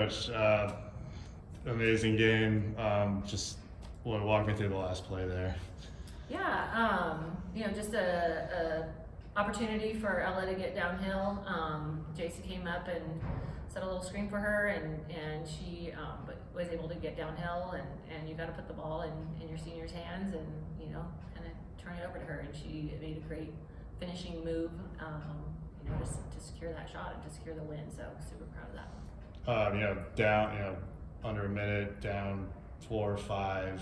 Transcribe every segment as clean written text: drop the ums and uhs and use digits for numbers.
Coach. Amazing game. Just walk me through the last play there. Yeah, just a opportunity for Ella to get downhill. Jaecy came up and set a little screen for her, and she was able to get downhill. And you got to put the ball in your senior's hands, and kind of turn it over to her. And she made a great finishing move, to secure that shot and to secure the win. So super proud of that. Down, under a minute, down 4 or 5.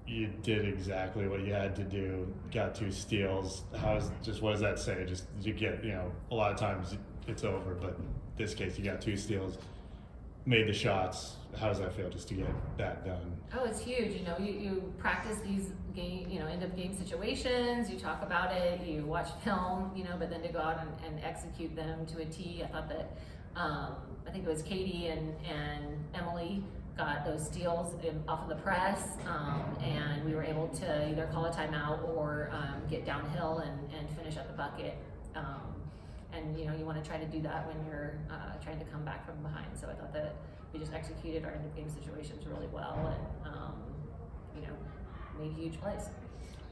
You did exactly what you had to do. Got 2 steals. What does that say? Just you get, a lot of times it's over, but in this case you got 2 steals, made the shots. How does that feel just to get that done? Oh, it's huge. You practice these game, end of game situations. You talk about it. You watch film. But then to go out and execute them to a T. I thought that. I think it was Katie and Emily got those steals off of the press, and we were able to either call a timeout or get downhill and finish at the bucket. And you want to try to do that when you're trying to come back from behind. So I thought that we just executed our end of game situations really well, and made huge plays.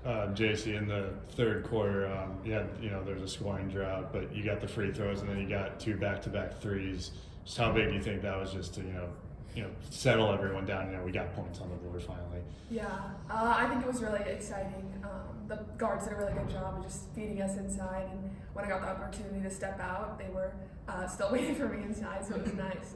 Jaecy, in the third quarter, there's a scoring drought, but you got the free throws and then you got 2 back-to-back threes. Just how big do you think that was just to settle everyone down? We got points on the board finally. Yeah, I think it was really exciting. The guards did a really good job of just feeding us inside, and when I got the opportunity to step out, they were still waiting for me inside, so it was nice.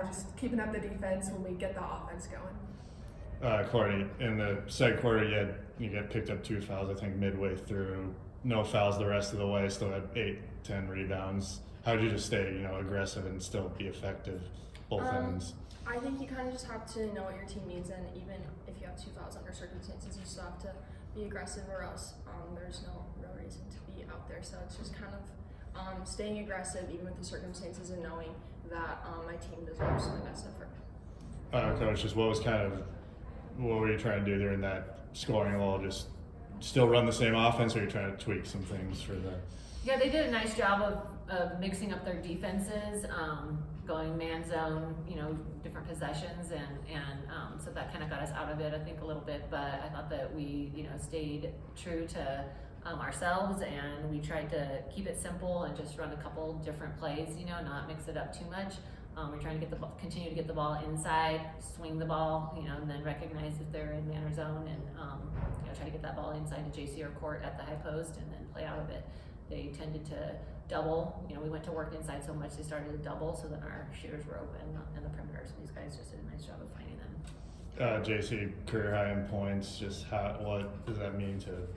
Just keeping up the defense when we get the offense going. Kourtney, in the second quarter, you got picked up 2 fouls, I think, midway through. No fouls the rest of the way, still had 8-10 rebounds. How did you just stay, aggressive and still be effective, both ends? I think you kind of just have to know what your team needs, and even if you have 2 fouls under circumstances, you still have to be aggressive, or else there's no real reason to be out there. So it's just kind of staying aggressive, even with the circumstances, and knowing that my team deserves the best effort. Coach, just what were you trying to do during that scoring lull? Just still run the same offense, or are you trying to tweak some things for the? Yeah, they did a nice job of mixing up their defenses, going man zone, different possessions, and so that kind of got us out of it, I think, a little bit. But I thought that we, stayed true to ourselves, and we tried to keep it simple and just run a couple different plays, not mix it up too much. We're trying to continue to get the ball inside, swing the ball, and then recognize if they're in man or zone, and try to get that ball inside to Jaecy or Court at the high post, and then play out of it. They tended to double. We went to work inside so much they started to double, so then our shooters were open in the perimeter. So these guys just did a nice job of finding them. Jaecy, career high in points. Just what does that mean to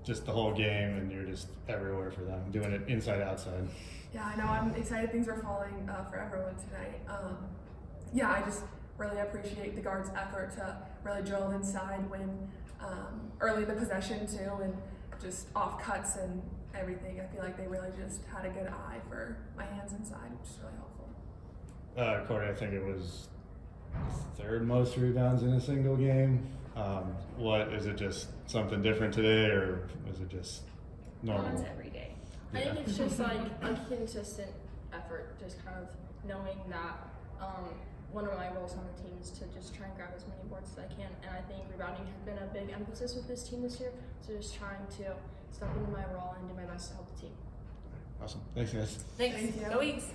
just the whole game, and you're just everywhere for them, doing it inside outside? Yeah, I know. I'm excited things are falling for everyone tonight. I just really appreciate the guards' effort to really drill inside, win early in the possession too, and just off cuts and everything. I feel like they really just had a good eye for my hands inside, which is really helpful. Kourtney, I think it was 3rd most rebounds in a single game. What is it? Just something different today, or was it just normal? It's every day. I think it's just like a consistent effort, just kind of knowing that one of my roles on the team is to just try and grab as many boards as I can, and I think rebounding has been a big emphasis with this team this year, so just trying to step into my role and do my best to help the team. Awesome. Thanks, guys. Thanks. Thank you. Go Eagles.